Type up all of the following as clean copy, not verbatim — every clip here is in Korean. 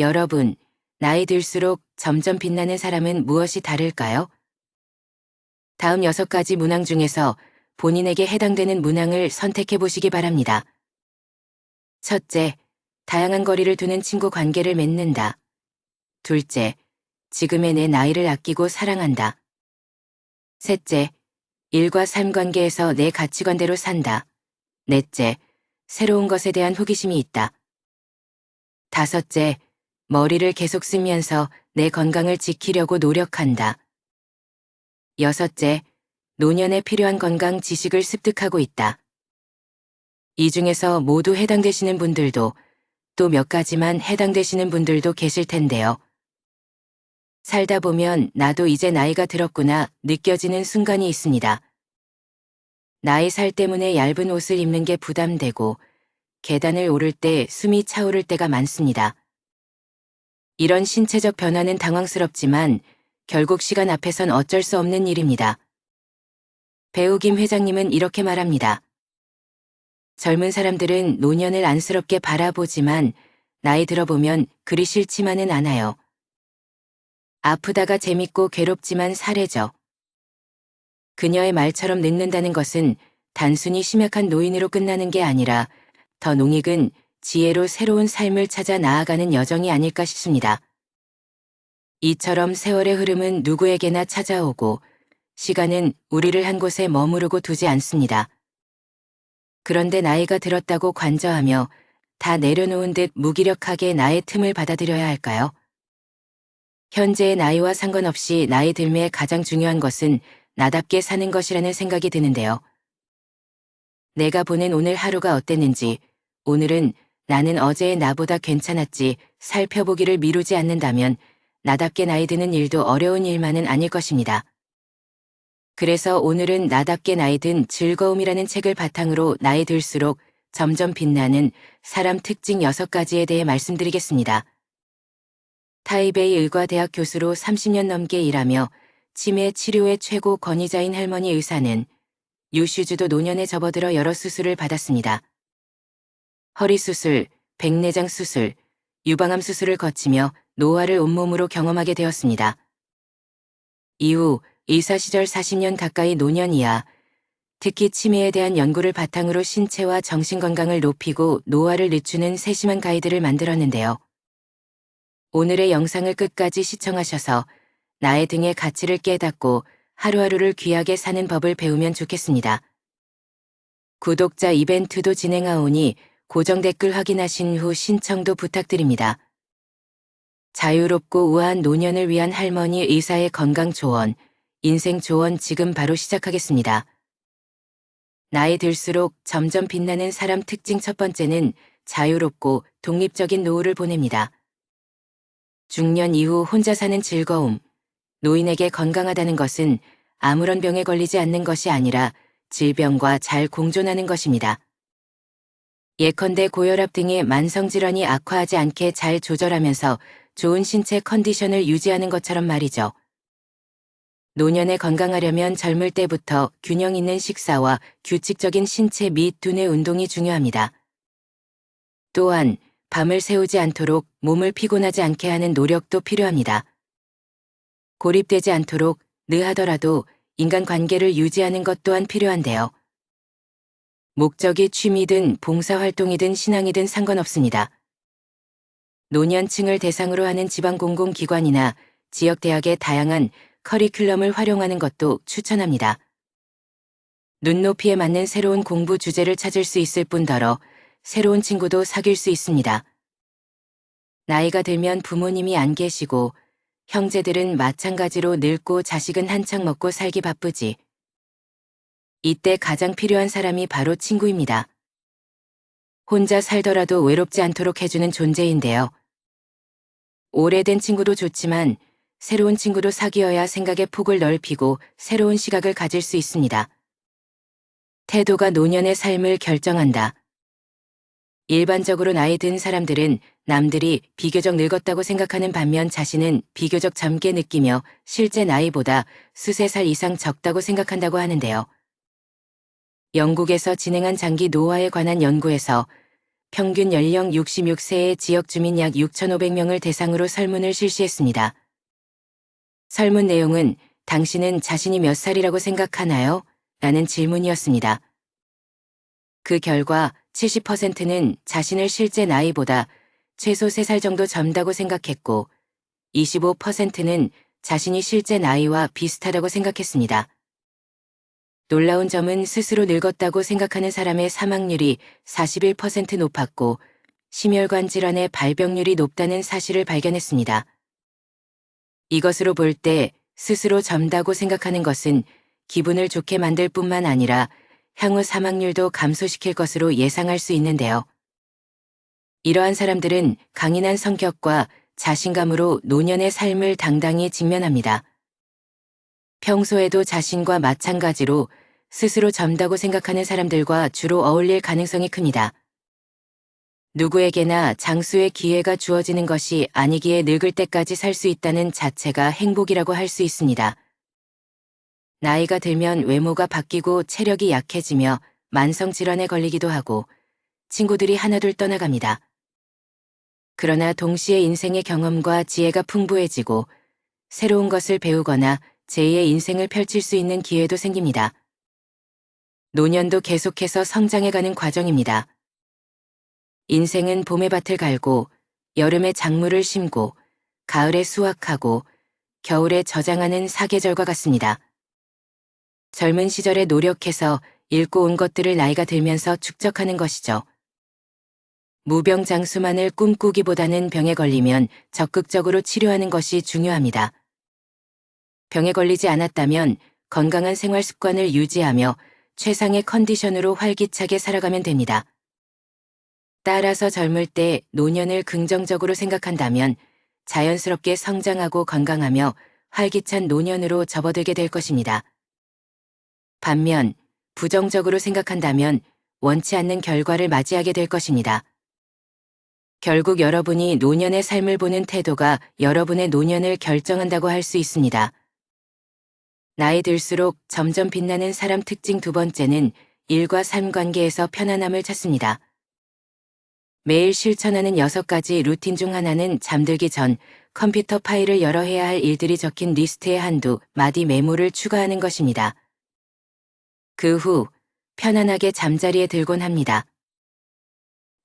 여러분, 나이 들수록 점점 빛나는 사람은 무엇이 다를까요? 다음 6가지 문항 중에서 본인에게 해당되는 문항을 선택해 보시기 바랍니다. 첫째, 다양한 거리를 두는 친구 관계를 맺는다. 둘째, 지금의 내 나이를 아끼고 사랑한다. 셋째, 일과 삶 관계에서 내 가치관대로 산다. 넷째, 새로운 것에 대한 호기심이 있다. 다섯째, 머리를 계속 쓰면서 내 건강을 지키려고 노력한다. 여섯째, 노년에 필요한 건강 지식을 습득하고 있다. 이 중에서 모두 해당되시는 분들도 또 몇 가지만 해당되시는 분들도 계실 텐데요. 살다 보면 나도 이제 나이가 들었구나 느껴지는 순간이 있습니다. 나이 살 때문에 얇은 옷을 입는 게 부담되고 계단을 오를 때 숨이 차오를 때가 많습니다. 이런 신체적 변화는 당황스럽지만 결국 시간 앞에선 어쩔 수 없는 일입니다. 배우 김 회장님은 이렇게 말합니다. 젊은 사람들은 노년을 안쓰럽게 바라보지만 나이 들어보면 그리 싫지만은 않아요. 아프다가 재밌고 괴롭지만 사례죠. 그녀의 말처럼 늙는다는 것은 단순히 심약한 노인으로 끝나는 게 아니라 더 농익은 지혜로 새로운 삶을 찾아 나아가는 여정이 아닐까 싶습니다. 이처럼 세월의 흐름은 누구에게나 찾아오고 시간은 우리를 한 곳에 머무르고 두지 않습니다. 그런데 나이가 들었다고 관저하며 다 내려놓은 듯 무기력하게 나의 틈을 받아들여야 할까요? 현재의 나이와 상관없이 나이 들매에 가장 중요한 것은 나답게 사는 것이라는 생각이 드는데요. 내가 보낸 오늘 하루가 어땠는지, 오늘은 나는 어제의 나보다 괜찮았지 살펴보기를 미루지 않는다면 나답게 나이 드는 일도 어려운 일만은 아닐 것입니다. 그래서 오늘은 나답게 나이 든 즐거움이라는 책을 바탕으로 나이 들수록 점점 빛나는 사람 특징 6가지에 대해 말씀드리겠습니다. 타이베이 의과대학 교수로 30년 넘게 일하며 치매 치료의 최고 권위자인 할머니 의사는 유슈즈도 노년에 접어들어 여러 수술을 받았습니다. 허리 수술, 백내장 수술, 유방암 수술을 거치며 노화를 온몸으로 경험하게 되었습니다. 이후 의사 시절 40년 가까이 노년 이하, 특히 치매에 대한 연구를 바탕으로 신체와 정신 건강을 높이고 노화를 늦추는 세심한 가이드를 만들었는데요. 오늘의 영상을 끝까지 시청하셔서 나의 등의 가치를 깨닫고 하루하루를 귀하게 사는 법을 배우면 좋겠습니다. 구독자 이벤트도 진행하오니 고정 댓글 확인하신 후 신청도 부탁드립니다. 자유롭고 우아한 노년을 위한 할머니 의사의 건강 조언, 인생 조언 지금 바로 시작하겠습니다. 나이 들수록 점점 빛나는 사람 특징 첫 번째는 자유롭고 독립적인 노후를 보냅니다. 중년 이후 혼자 사는 즐거움. 노인에게 건강하다는 것은 아무런 병에 걸리지 않는 것이 아니라 질병과 잘 공존하는 것입니다. 예컨대 고혈압 등의 만성질환이 악화하지 않게 잘 조절하면서 좋은 신체 컨디션을 유지하는 것처럼 말이죠. 노년에 건강하려면 젊을 때부터 균형 있는 식사와 규칙적인 신체 및 두뇌 운동이 중요합니다. 또한 밤을 새우지 않도록 몸을 피곤하지 않게 하는 노력도 필요합니다. 고립되지 않도록 느하더라도 인간관계를 유지하는 것 또한 필요한데요. 목적이 취미든 봉사활동이든 신앙이든 상관없습니다. 노년층을 대상으로 하는 지방공공기관이나 지역대학의 다양한 커리큘럼을 활용하는 것도 추천합니다. 눈높이에 맞는 새로운 공부 주제를 찾을 수 있을 뿐더러 새로운 친구도 사귈 수 있습니다. 나이가 들면 부모님이 안 계시고 형제들은 마찬가지로 늙고 자식은 한창 먹고 살기 바쁘지. 이때 가장 필요한 사람이 바로 친구입니다. 혼자 살더라도 외롭지 않도록 해주는 존재인데요. 오래된 친구도 좋지만 새로운 친구도 사귀어야 생각의 폭을 넓히고 새로운 시각을 가질 수 있습니다. 태도가 노년의 삶을 결정한다. 일반적으로 나이 든 사람들은 남들이 비교적 늙었다고 생각하는 반면 자신은 비교적 젊게 느끼며 실제 나이보다 수세 살 이상 적다고 생각한다고 하는데요. 영국에서 진행한 장기 노화에 관한 연구에서 평균 연령 66세의 지역 주민 약 6,500명을 대상으로 설문을 실시했습니다. 설문 내용은 당신은 자신이 몇 살이라고 생각하나요? 라는 질문이었습니다. 그 결과 70%는 자신을 실제 나이보다 최소 3살 정도 젊다고 생각했고 25%는 자신이 실제 나이와 비슷하다고 생각했습니다. 놀라운 점은 스스로 늙었다고 생각하는 사람의 사망률이 41% 높았고 심혈관 질환의 발병률이 높다는 사실을 발견했습니다. 이것으로 볼 때 스스로 젊다고 생각하는 것은 기분을 좋게 만들 뿐만 아니라 향후 사망률도 감소시킬 것으로 예상할 수 있는데요. 이러한 사람들은 강인한 성격과 자신감으로 노년의 삶을 당당히 직면합니다. 평소에도 자신과 마찬가지로 스스로 젊다고 생각하는 사람들과 주로 어울릴 가능성이 큽니다. 누구에게나 장수의 기회가 주어지는 것이 아니기에 늙을 때까지 살 수 있다는 자체가 행복이라고 할 수 있습니다. 나이가 들면 외모가 바뀌고 체력이 약해지며 만성질환에 걸리기도 하고 친구들이 하나둘 떠나갑니다. 그러나 동시에 인생의 경험과 지혜가 풍부해지고 새로운 것을 배우거나 제2의 인생을 펼칠 수 있는 기회도 생깁니다. 노년도 계속해서 성장해가는 과정입니다. 인생은 봄에 밭을 갈고 여름에 작물을 심고 가을에 수확하고 겨울에 저장하는 사계절과 같습니다. 젊은 시절에 노력해서 잃고 온 것들을 나이가 들면서 축적하는 것이죠. 무병장수만을 꿈꾸기보다는 병에 걸리면 적극적으로 치료하는 것이 중요합니다. 병에 걸리지 않았다면 건강한 생활 습관을 유지하며 최상의 컨디션으로 활기차게 살아가면 됩니다. 따라서 젊을 때 노년을 긍정적으로 생각한다면 자연스럽게 성장하고 건강하며 활기찬 노년으로 접어들게 될 것입니다. 반면 부정적으로 생각한다면 원치 않는 결과를 맞이하게 될 것입니다. 결국 여러분이 노년의 삶을 보는 태도가 여러분의 노년을 결정한다고 할 수 있습니다. 나이 들수록 점점 빛나는 사람 특징 두 번째는 일과 삶 관계에서 편안함을 찾습니다. 매일 실천하는 6가지 루틴 중 하나는 잠들기 전 컴퓨터 파일을 열어 해야 할 일들이 적힌 리스트에 한두 마디 메모를 추가하는 것입니다. 그 후 편안하게 잠자리에 들곤 합니다.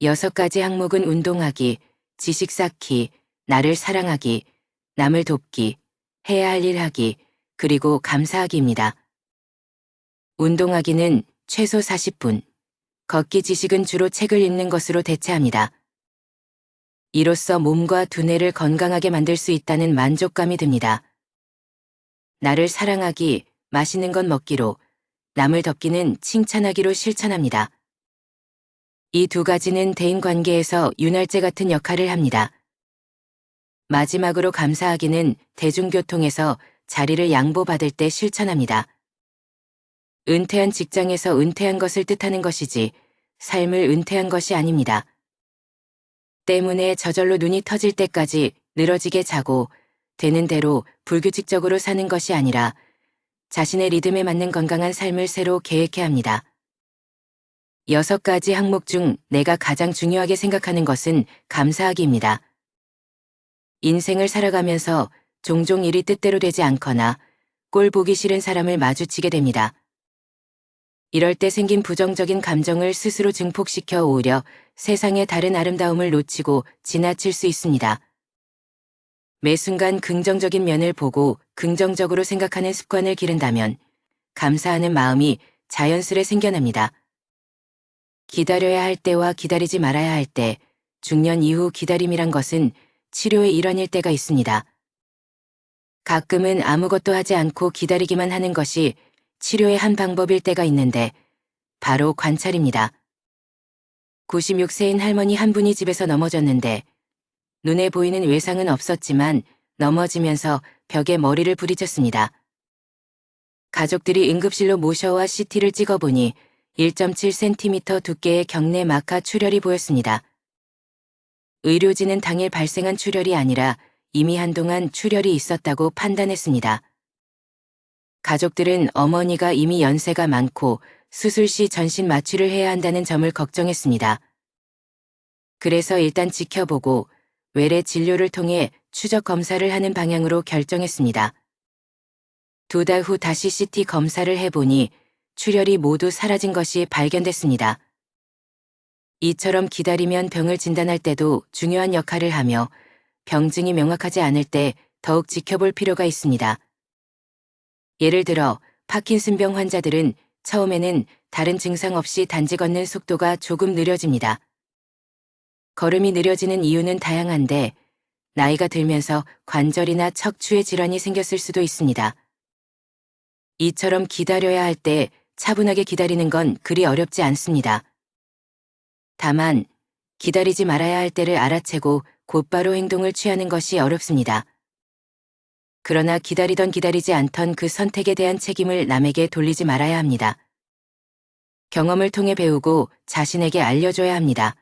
6가지 항목은 운동하기, 지식 쌓기, 나를 사랑하기, 남을 돕기, 해야 할 일 하기, 그리고 감사하기입니다. 운동하기는 최소 40분, 걷기 지식은 주로 책을 읽는 것으로 대체합니다. 이로써 몸과 두뇌를 건강하게 만들 수 있다는 만족감이 듭니다. 나를 사랑하기, 맛있는 것 먹기로, 남을 덮기는 칭찬하기로 실천합니다. 이 2가지는 대인관계에서 윤활제 같은 역할을 합니다. 마지막으로 감사하기는 대중교통에서 자리를 양보받을 때 실천합니다. 은퇴한 직장에서 은퇴한 것을 뜻하는 것이지 삶을 은퇴한 것이 아닙니다. 때문에 저절로 눈이 터질 때까지 늘어지게 자고 되는 대로 불규칙적으로 사는 것이 아니라 자신의 리듬에 맞는 건강한 삶을 새로 계획해야 합니다. 6가지 항목 중 내가 가장 중요하게 생각하는 것은 감사하기입니다. 인생을 살아가면서 종종 일이 뜻대로 되지 않거나 꼴 보기 싫은 사람을 마주치게 됩니다. 이럴 때 생긴 부정적인 감정을 스스로 증폭시켜 오히려 세상의 다른 아름다움을 놓치고 지나칠 수 있습니다. 매 순간 긍정적인 면을 보고 긍정적으로 생각하는 습관을 기른다면 감사하는 마음이 자연스레 생겨납니다. 기다려야 할 때와 기다리지 말아야 할 때, 중년 이후 기다림이란 것은 치료의 일환일 때가 있습니다. 가끔은 아무것도 하지 않고 기다리기만 하는 것이 치료의 한 방법일 때가 있는데 바로 관찰입니다. 96세인 할머니 한 분이 집에서 넘어졌는데 눈에 보이는 외상은 없었지만 넘어지면서 벽에 머리를 부딪혔습니다. 가족들이 응급실로 모셔와 CT를 찍어보니 1.7cm 두께의 경내 마카 출혈이 보였습니다. 의료진은 당일 발생한 출혈이 아니라 이미 한동안 출혈이 있었다고 판단했습니다. 가족들은 어머니가 이미 연세가 많고 수술 시 전신 마취를 해야 한다는 점을 걱정했습니다. 그래서 일단 지켜보고 외래 진료를 통해 추적 검사를 하는 방향으로 결정했습니다. 2달 후 다시 CT 검사를 해보니 출혈이 모두 사라진 것이 발견됐습니다. 이처럼 기다리면 병을 진단할 때도 중요한 역할을 하며 병증이 명확하지 않을 때 더욱 지켜볼 필요가 있습니다. 예를 들어 파킨슨병 환자들은 처음에는 다른 증상 없이 단지 걷는 속도가 조금 느려집니다. 걸음이 느려지는 이유는 다양한데 나이가 들면서 관절이나 척추의 질환이 생겼을 수도 있습니다. 이처럼 기다려야 할 때 차분하게 기다리는 건 그리 어렵지 않습니다. 다만 기다리지 말아야 할 때를 알아채고 곧바로 행동을 취하는 것이 어렵습니다. 그러나 기다리던 기다리지 않던 그 선택에 대한 책임을 남에게 돌리지 말아야 합니다. 경험을 통해 배우고 자신에게 알려줘야 합니다.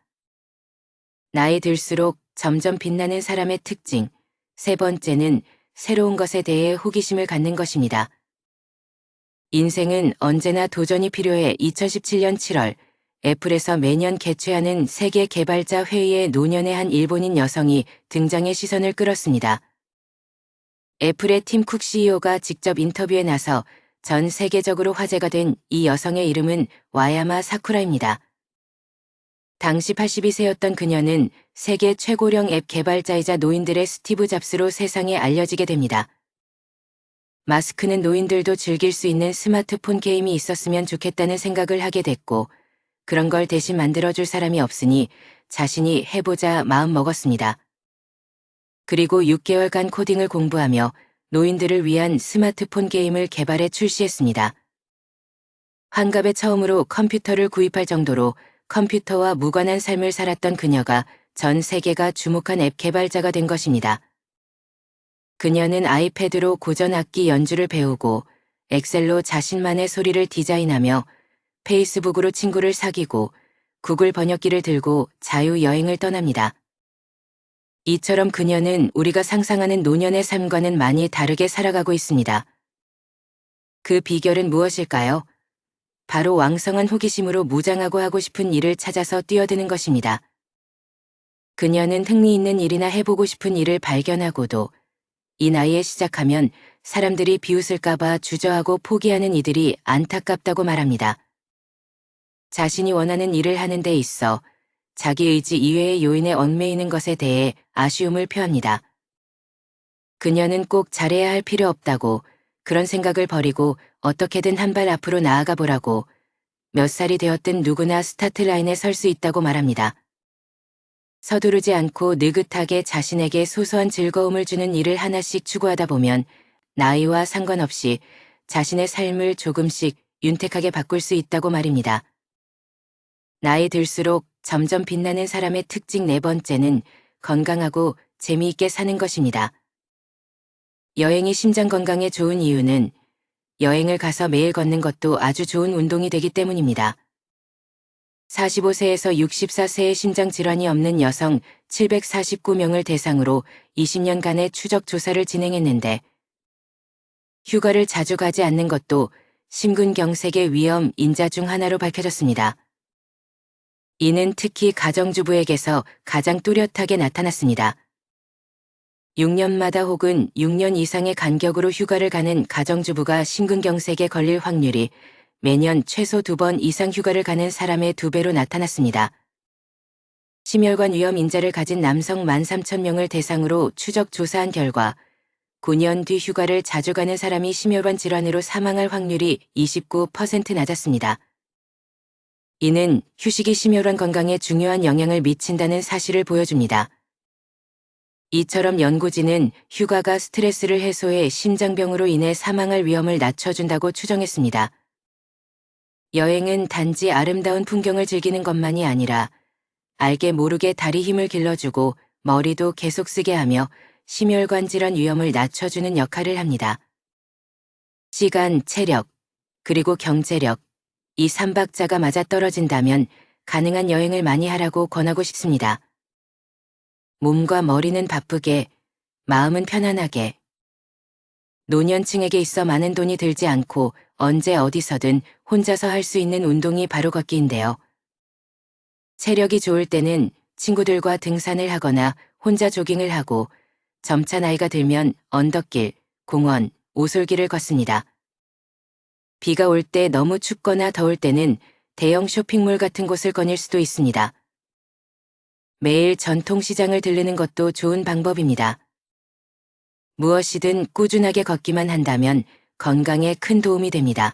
나이 들수록 점점 빛나는 사람의 특징. 3번째는 새로운 것에 대해 호기심을 갖는 것입니다. 인생은 언제나 도전이 필요해 2017년 7월 애플에서 매년 개최하는 세계 개발자 회의에 노년의 한 일본인 여성이 등장해 시선을 끌었습니다. 애플의 팀 쿡 CEO가 직접 인터뷰에 나서 전 세계적으로 화제가 된 이 여성의 이름은 와야마 사쿠라입니다. 당시 82세였던 그녀는 세계 최고령 앱 개발자이자 노인들의 스티브 잡스로 세상에 알려지게 됩니다. 마스크는 노인들도 즐길 수 있는 스마트폰 게임이 있었으면 좋겠다는 생각을 하게 됐고 그런 걸 대신 만들어줄 사람이 없으니 자신이 해보자 마음 먹었습니다. 그리고 6개월간 코딩을 공부하며 노인들을 위한 스마트폰 게임을 개발해 출시했습니다. 환갑에 처음으로 컴퓨터를 구입할 정도로 컴퓨터와 무관한 삶을 살았던 그녀가 전 세계가 주목한 앱 개발자가 된 것입니다. 그녀는 아이패드로 고전 악기 연주를 배우고 엑셀로 자신만의 소리를 디자인하며 페이스북으로 친구를 사귀고 구글 번역기를 들고 자유여행을 떠납니다. 이처럼 그녀는 우리가 상상하는 노년의 삶과는 많이 다르게 살아가고 있습니다. 그 비결은 무엇일까요? 바로 왕성한 호기심으로 무장하고 하고 싶은 일을 찾아서 뛰어드는 것입니다. 그녀는 흥미있는 일이나 해보고 싶은 일을 발견하고도 이 나이에 시작하면 사람들이 비웃을까봐 주저하고 포기하는 이들이 안타깝다고 말합니다. 자신이 원하는 일을 하는 데 있어 자기 의지 이외의 요인에 얽매이는 것에 대해 아쉬움을 표합니다. 그녀는 꼭 잘해야 할 필요 없다고 그런 생각을 버리고 어떻게든 한 발 앞으로 나아가 보라고 몇 살이 되었든 누구나 스타트 라인에 설 수 있다고 말합니다. 서두르지 않고 느긋하게 자신에게 소소한 즐거움을 주는 일을 하나씩 추구하다 보면 나이와 상관없이 자신의 삶을 조금씩 윤택하게 바꿀 수 있다고 말입니다. 나이 들수록 점점 빛나는 사람의 특징 4번째는 건강하고 재미있게 사는 것입니다. 여행이 심장 건강에 좋은 이유는 여행을 가서 매일 걷는 것도 아주 좋은 운동이 되기 때문입니다. 45세에서 64세의 심장 질환이 없는 여성 749명을 대상으로 20년간의 추적 조사를 진행했는데 휴가를 자주 가지 않는 것도 심근경색의 위험 인자 중 하나로 밝혀졌습니다. 이는 특히 가정주부에게서 가장 뚜렷하게 나타났습니다. 6년마다 혹은 6년 이상의 간격으로 휴가를 가는 가정주부가 심근경색에 걸릴 확률이 매년 최소 2번 이상 휴가를 가는 사람의 2배로 나타났습니다. 심혈관 위험 인자를 가진 남성 13,000명을 대상으로 추적 조사한 결과 9년 뒤 휴가를 자주 가는 사람이 심혈관 질환으로 사망할 확률이 29% 낮았습니다. 이는 휴식이 심혈관 건강에 중요한 영향을 미친다는 사실을 보여줍니다. 이처럼 연구진은 휴가가 스트레스를 해소해 심장병으로 인해 사망할 위험을 낮춰준다고 추정했습니다. 여행은 단지 아름다운 풍경을 즐기는 것만이 아니라 알게 모르게 다리 힘을 길러주고 머리도 계속 쓰게 하며 심혈관 질환 위험을 낮춰주는 역할을 합니다. 시간, 체력, 그리고 경제력, 이 3박자가 맞아떨어진다면 가능한 여행을 많이 하라고 권하고 싶습니다. 몸과 머리는 바쁘게, 마음은 편안하게. 노년층에게 있어 많은 돈이 들지 않고 언제 어디서든 혼자서 할 수 있는 운동이 바로 걷기인데요. 체력이 좋을 때는 친구들과 등산을 하거나 혼자 조깅을 하고 점차 나이가 들면 언덕길, 공원, 오솔길을 걷습니다. 비가 올 때 너무 춥거나 더울 때는 대형 쇼핑몰 같은 곳을 거닐 수도 있습니다. 매일 전통시장을 들르는 것도 좋은 방법입니다. 무엇이든 꾸준하게 걷기만 한다면 건강에 큰 도움이 됩니다.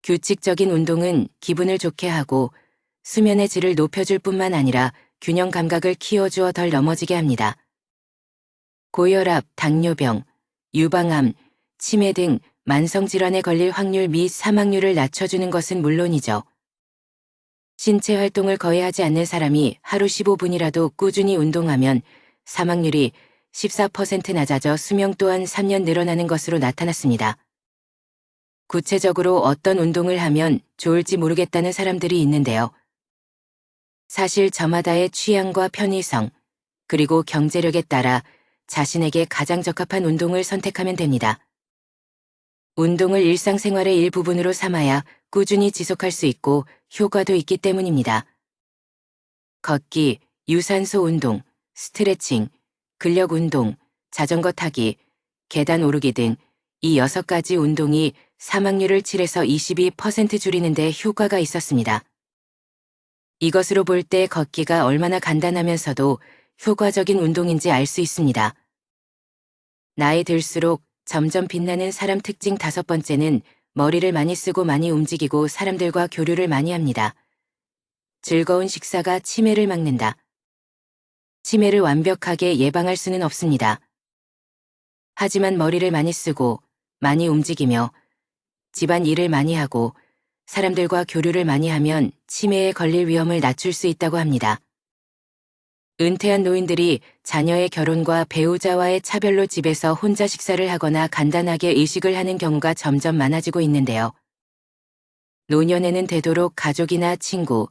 규칙적인 운동은 기분을 좋게 하고 수면의 질을 높여줄 뿐만 아니라 균형 감각을 키워주어 덜 넘어지게 합니다. 고혈압, 당뇨병, 유방암, 치매 등 만성질환에 걸릴 확률 및 사망률을 낮춰주는 것은 물론이죠. 신체 활동을 거의 하지 않는 사람이 하루 15분이라도 꾸준히 운동하면 사망률이 14% 낮아져 수명 또한 3년 늘어나는 것으로 나타났습니다. 구체적으로 어떤 운동을 하면 좋을지 모르겠다는 사람들이 있는데요. 사실 저마다의 취향과 편의성, 그리고 경제력에 따라 자신에게 가장 적합한 운동을 선택하면 됩니다. 운동을 일상생활의 일부분으로 삼아야 꾸준히 지속할 수 있고 효과도 있기 때문입니다. 걷기, 유산소 운동, 스트레칭, 근력 운동, 자전거 타기, 계단 오르기 등 이 6가지 운동이 사망률을 7에서 22% 줄이는 데 효과가 있었습니다. 이것으로 볼 때 걷기가 얼마나 간단하면서도 효과적인 운동인지 알 수 있습니다. 나이 들수록 점점 빛나는 사람 특징 5번째는 머리를 많이 쓰고 많이 움직이고 사람들과 교류를 많이 합니다. 즐거운 식사가 치매를 막는다. 치매를 완벽하게 예방할 수는 없습니다. 하지만 머리를 많이 쓰고 많이 움직이며 집안 일을 많이 하고 사람들과 교류를 많이 하면 치매에 걸릴 위험을 낮출 수 있다고 합니다. 은퇴한 노인들이 자녀의 결혼과 배우자와의 차별로 집에서 혼자 식사를 하거나 간단하게 의식을 하는 경우가 점점 많아지고 있는데요. 노년에는 되도록 가족이나 친구,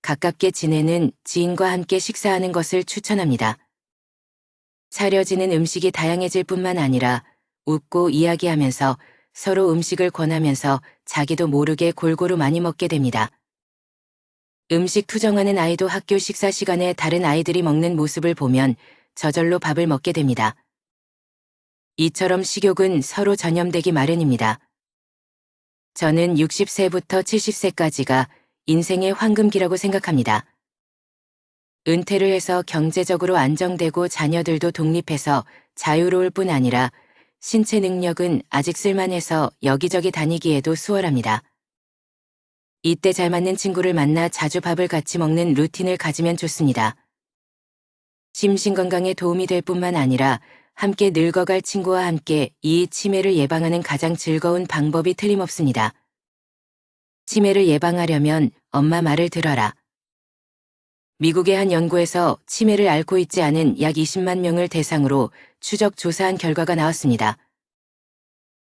가깝게 지내는 지인과 함께 식사하는 것을 추천합니다. 차려지는 음식이 다양해질 뿐만 아니라 웃고 이야기하면서 서로 음식을 권하면서 자기도 모르게 골고루 많이 먹게 됩니다. 음식 투정하는 아이도 학교 식사 시간에 다른 아이들이 먹는 모습을 보면 저절로 밥을 먹게 됩니다. 이처럼 식욕은 서로 전염되기 마련입니다. 저는 60세부터 70세까지가 인생의 황금기라고 생각합니다. 은퇴를 해서 경제적으로 안정되고 자녀들도 독립해서 자유로울 뿐 아니라 신체 능력은 아직 쓸만해서 여기저기 다니기에도 수월합니다. 이때 잘 맞는 친구를 만나 자주 밥을 같이 먹는 루틴을 가지면 좋습니다. 심신건강에 도움이 될 뿐만 아니라 함께 늙어갈 친구와 함께 이 치매를 예방하는 가장 즐거운 방법이 틀림없습니다. 치매를 예방하려면 엄마 말을 들어라. 미국의 한 연구에서 치매를 앓고 있지 않은 약 20만 명을 대상으로 추적 조사한 결과가 나왔습니다.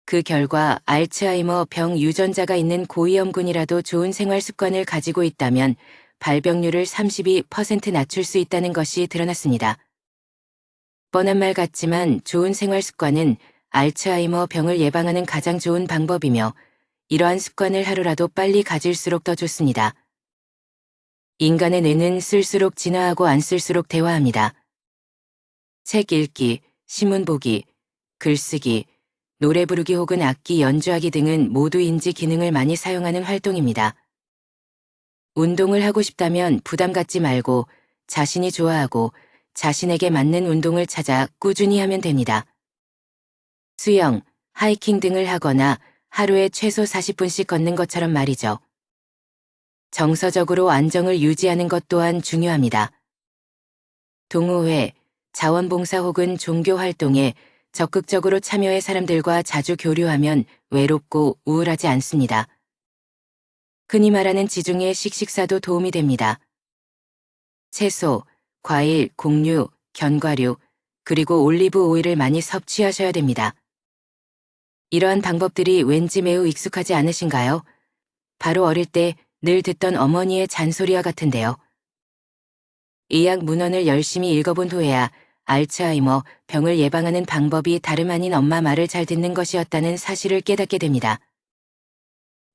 그 결과 알츠하이머 병 유전자가 있는 고위험군이라도 좋은 생활 습관을 가지고 있다면 발병률을 32% 낮출 수 있다는 것이 드러났습니다. 뻔한 말 같지만 좋은 생활 습관은 알츠하이머 병을 예방하는 가장 좋은 방법이며 이러한 습관을 하루라도 빨리 가질수록 더 좋습니다. 인간의 뇌는 쓸수록 진화하고 안 쓸수록 대화합니다. 책 읽기, 신문 보기, 글쓰기, 노래 부르기 혹은 악기 연주하기 등은 모두 인지 기능을 많이 사용하는 활동입니다. 운동을 하고 싶다면 부담 갖지 말고 자신이 좋아하고 자신에게 맞는 운동을 찾아 꾸준히 하면 됩니다. 수영, 하이킹 등을 하거나 하루에 최소 40분씩 걷는 것처럼 말이죠. 정서적으로 안정을 유지하는 것 또한 중요합니다. 동호회, 자원봉사 혹은 종교 활동에 적극적으로 참여해 사람들과 자주 교류하면 외롭고 우울하지 않습니다. 흔히 말하는 지중해 식식사도 도움이 됩니다. 채소, 과일, 곡류, 견과류, 그리고 올리브 오일을 많이 섭취하셔야 됩니다. 이러한 방법들이 왠지 매우 익숙하지 않으신가요? 바로 어릴 때 늘 듣던 어머니의 잔소리와 같은데요. 의학 문헌을 열심히 읽어본 후에야 알츠하이머 병을 예방하는 방법이 다름 아닌 엄마 말을 잘 듣는 것이었다는 사실을 깨닫게 됩니다.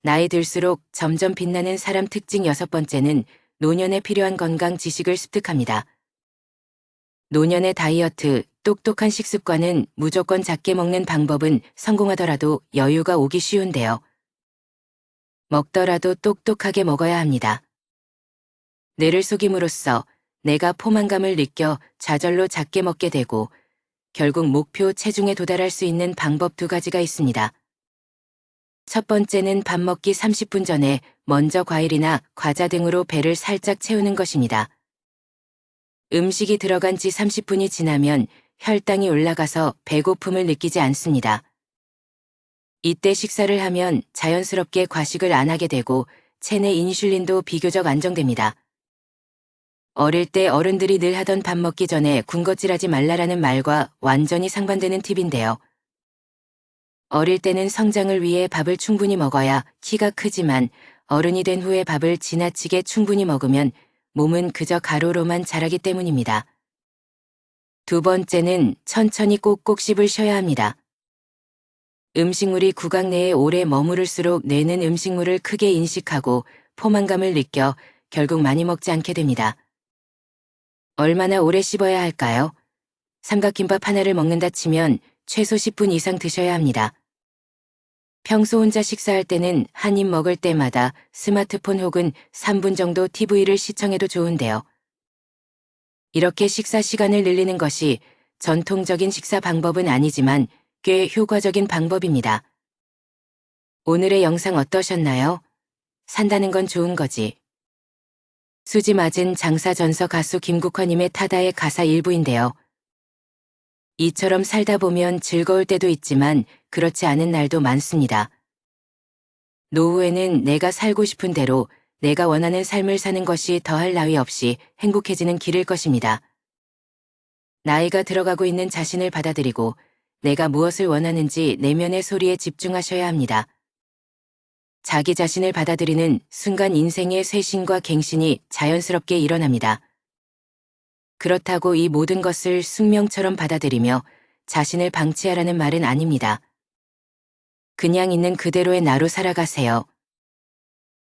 나이 들수록 점점 빛나는 사람 특징 6번째는 노년에 필요한 건강 지식을 습득합니다. 노년의 다이어트, 똑똑한 식습관은 무조건 작게 먹는 방법은 성공하더라도 여유가 오기 쉬운데요. 먹더라도 똑똑하게 먹어야 합니다. 뇌를 속임으로써 내가 포만감을 느껴 좌절로 작게 먹게 되고 결국 목표 체중에 도달할 수 있는 방법 2가지가 있습니다. 첫 번째는 밥 먹기 30분 전에 먼저 과일이나 과자 등으로 배를 살짝 채우는 것입니다. 음식이 들어간 지 30분이 지나면 혈당이 올라가서 배고픔을 느끼지 않습니다. 이때 식사를 하면 자연스럽게 과식을 안 하게 되고 체내 인슐린도 비교적 안정됩니다. 어릴 때 어른들이 늘 하던 밥 먹기 전에 군것질하지 말라라는 말과 완전히 상반되는 팁인데요. 어릴 때는 성장을 위해 밥을 충분히 먹어야 키가 크지만 어른이 된 후에 밥을 지나치게 충분히 먹으면 몸은 그저 가루로만 자라기 때문입니다. 2번째는 천천히 꼭꼭 씹을 쉬어야 합니다. 음식물이 구강 내에 오래 머무를수록 뇌는 음식물을 크게 인식하고 포만감을 느껴 결국 많이 먹지 않게 됩니다. 얼마나 오래 씹어야 할까요? 삼각김밥 하나를 먹는다 치면 최소 10분 이상 드셔야 합니다. 평소 혼자 식사할 때는 한 입 먹을 때마다 스마트폰 혹은 3분 정도 TV를 시청해도 좋은데요. 이렇게 식사 시간을 늘리는 것이 전통적인 식사 방법은 아니지만 꽤 효과적인 방법입니다. 오늘의 영상 어떠셨나요? 산다는 건 좋은 거지. 수지 맞은 장사 전서 가수 김국화님의 타다의 가사 일부인데요. 이처럼 살다 보면 즐거울 때도 있지만 그렇지 않은 날도 많습니다. 노후에는 내가 살고 싶은 대로 내가 원하는 삶을 사는 것이 더할 나위 없이 행복해지는 길일 것입니다. 나이가 들어가고 있는 자신을 받아들이고 내가 무엇을 원하는지 내면의 소리에 집중하셔야 합니다. 자기 자신을 받아들이는 순간 인생의 쇄신과 갱신이 자연스럽게 일어납니다. 그렇다고 이 모든 것을 숙명처럼 받아들이며 자신을 방치하라는 말은 아닙니다. 그냥 있는 그대로의 나로 살아가세요.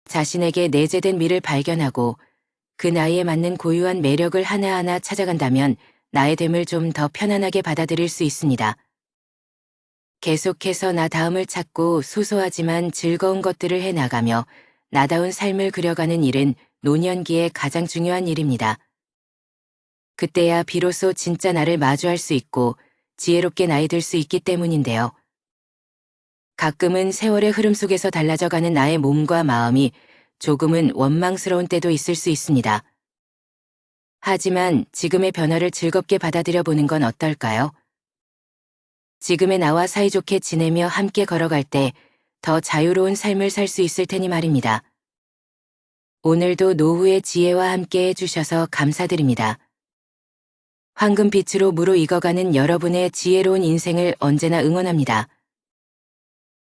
자신에게 내재된 미를 발견하고 그 나이에 맞는 고유한 매력을 하나하나 찾아간다면 나의 됨을 좀 더 편안하게 받아들일 수 있습니다. 계속해서 나 다음을 찾고 소소하지만 즐거운 것들을 해나가며 나다운 삶을 그려가는 일은 노년기에 가장 중요한 일입니다. 그때야 비로소 진짜 나를 마주할 수 있고 지혜롭게 나이 들 수 있기 때문인데요. 가끔은 세월의 흐름 속에서 달라져가는 나의 몸과 마음이 조금은 원망스러운 때도 있을 수 있습니다. 하지만 지금의 변화를 즐겁게 받아들여 보는 건 어떨까요? 지금의 나와 사이좋게 지내며 함께 걸어갈 때 더 자유로운 삶을 살 수 있을 테니 말입니다. 오늘도 노후의 지혜와 함께 해주셔서 감사드립니다. 황금빛으로 무르익어가는 여러분의 지혜로운 인생을 언제나 응원합니다.